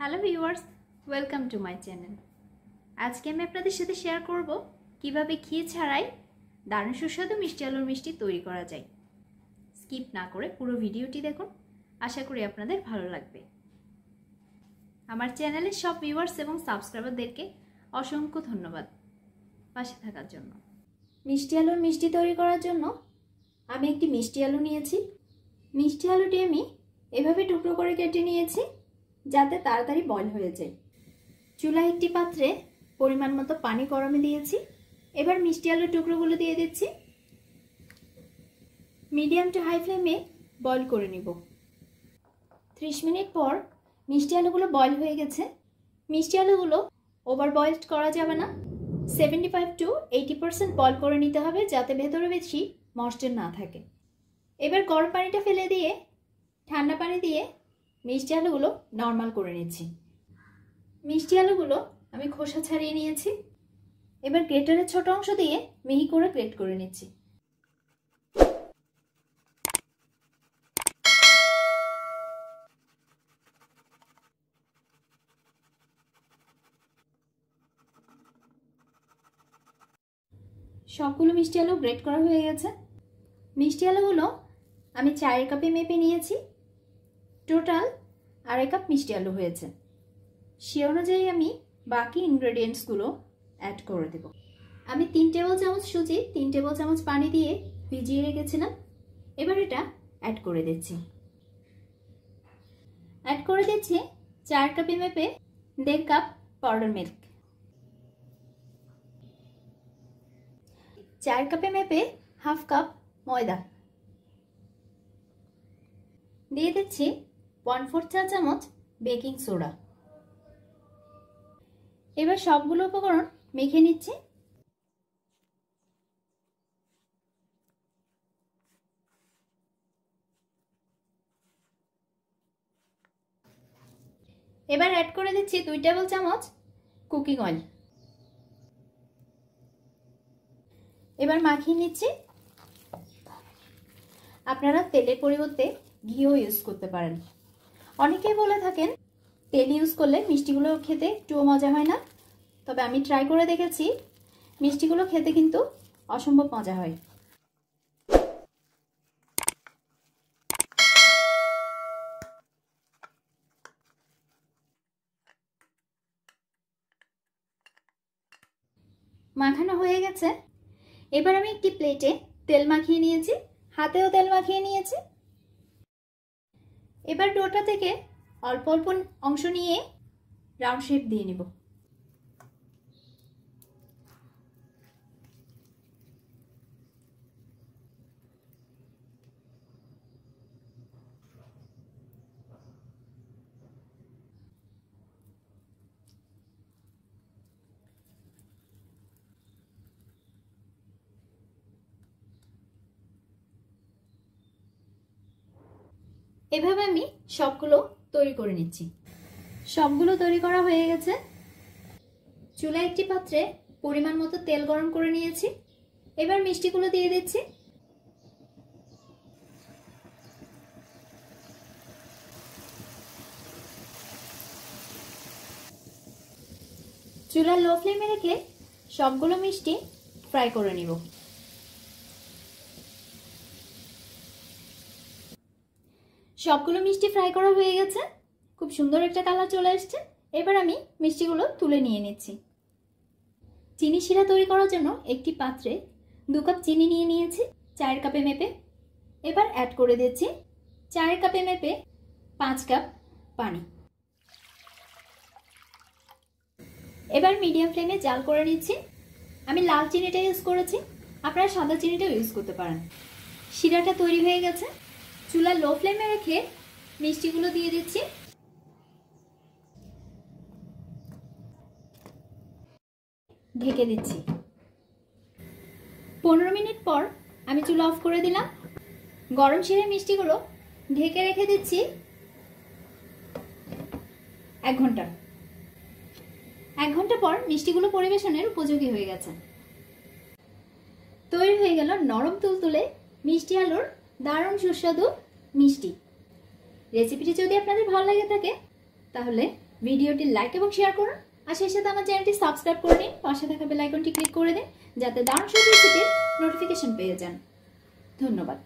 Hello viewers, welcome to my channel. আজকে আমি আপনাদের সাথে শেয়ার করব কিভাবে ঘি ছাড়াই দারুণ সুস্বাদু মিষ্টি আলুর মিষ্টি তৈরি করা যায়। স্কিপ না করে পুরো ভিডিওটি দেখুন, আশা করি আপনাদের ভালো লাগবে। আমার চ্যানেলের সব ভিউয়ার্স এবং সাবস্ক্রাইবারদেরকে অসংখ্য ধন্যবাদ পাশে থাকার জন্য। মিষ্টি আলুর মিষ্টি তৈরি করার জন্য আমি একটি মিষ্টি আলু নিয়েছি। মিষ্টি আলুটি আমি এভাবে টুকরো করে কেটে নিয়েছি যাতে তাড়াতাড়ি বয়েল হয়ে যায়। চুলায় একটি পাত্রে পরিমাণ মতো পানি গরমে দিয়েছি। এবার মিষ্টি আলুর টুকরোগুলো দিয়ে দিচ্ছি। মিডিয়াম টু হাই ফ্লেমে বয়েল করে নিব। 30 মিনিট পর মিষ্টি আলুগুলো বয়েল হয়ে গেছে। মিষ্টি আলুগুলো ওভার বয়েল করা যাবে না, 75 to 80% বয়েল করে নিতে হবে যাতে ভেতরে বেশি ময়েশ্চার না থাকে। এবার গরম পানিটা ফেলে দিয়ে ঠান্ডা পানি দিয়ে মিষ্টি আলুগুলো নরমাল করে নিচ্ছি। মিষ্টি আলুগুলো আমি খোসা ছাড়িয়ে নিয়েছি। এবার গ্রেটারের ছোট অংশ দিয়ে মিহি করে গ্রেট করে নিচ্ছি। সবগুলো মিষ্টি আলু গ্রেট করা হয়ে গেছে। মিষ্টি আলুগুলো আমি 4 কাপে মেপে নিয়েছি। টোটাল 2.5 কাপ মিষ্টি আলু হয়েছে। সে অনুযায়ী আমি বাকি ইনগ্রেডিয়েন্টসগুলো অ্যাড করে দেব। আমি 3 টেবিল চামচ সুজি 3 টেবিল চামচ পানি দিয়ে ভিজিয়ে রেখেছিলাম। এবার এটা অ্যাড করে দিচ্ছি। 4 কাপে মেপে 1.5 কাপ পাউডার মিল্ক। 4 কাপে মেপে 1/2 কাপ ময়দা দিয়ে দিচ্ছি। 1/4 চা চামচ বেকিং সোডা। এবার সবগুলো উপকরণ মেখে নিচ্ছি। এবার অ্যাড করে দিচ্ছি 2 টেবিল চামচ কুকিং অয়েল। এবার মাখিয়ে নিচ্ছি। আপনারা তেলের পরিবর্তে ঘিও ইউজ করতে পারেন। অনেকেই বলে থাকেন তেল ইউজ করলে মিষ্টিগুলো খেতে একটুও মজা হয় না, তবে আমি ট্রাই করে দেখেছি মিষ্টিগুলো খেতে কিন্তু অসম্ভব মজা হয়। মাখানো হয়ে গেছে। এবার আমি একটি প্লেটে তেল মাখিয়ে নিয়েছি, হাতেও তেল মাখিয়ে নিয়েছি। এবার ডোটা থেকে অল্প অল্প অংশ নিয়ে রাউন্ড শেপ দিয়ে নিব। এভাবে আমি সবগুলো তৈরি করে নিচ্ছি। সবগুলো তৈরি করা হয়ে গেছে। চুলায় একটি পাত্রে পরিমাণ মতো তেল গরম করে নিয়েছি। এবার মিষ্টিগুলো দিয়ে দিচ্ছি। চুলার লো ফ্লেমে রেখে সবগুলো মিষ্টি ফ্রাই করে নিব। সবগুলো মিষ্টি ফ্রাই করা হয়ে গেছে। খুব সুন্দর একটা কালার চলে আসছে। এবার আমি মিষ্টিগুলো তুলে নিয়ে নিচ্ছি। চিনি শিরা তৈরি করার জন্য একটি পাত্রে 2 কাপ চিনি নিয়ে নিয়েছি 4 কাপে মেপে। এবার অ্যাড করে দিচ্ছি 4 কাপে মেপে 5 কাপ পানি। এবার মিডিয়াম ফ্লেমে জাল করে নিচ্ছি। আমি লাল চিনিটা ইউজ করেছি, আপনারা সাদা চিনিটাও ইউজ করতে পারেন। শিরাটা তৈরি হয়ে গেছে। চুলা লো ফ্লেমে রেখে মিষ্টিগুলো দিয়ে দিচ্ছি। ঢেকে দিচ্ছি। 15 মিনিট পর আমি চুলা অফ করে দিলাম। গরম শিরা মিষ্টিগুলো ঢেকে রেখে দিচ্ছি 1 ঘন্টা। 1 ঘন্টা পর মিষ্টিগুলো পরিবেশনের উপযোগী হয়ে গেছে। তৈরি হয়ে গেল নরম তুলতুলে মিষ্টি আলুর দারুণ সুস্বাদু মিষ্টি। রেসিপিটি যদি আপনাদের ভালো লেগে থাকে তাহলে ভিডিওটি লাইক এবং শেয়ার করুন আর সেই সাথে আমার চ্যানেলটি সাবস্ক্রাইব করে নিন, পাশে থাকা বেল আইকনটি ক্লিক করে দিন যাতে দারুণ সব রেসিপির নোটিফিকেশন পেয়ে যান। ধন্যবাদ।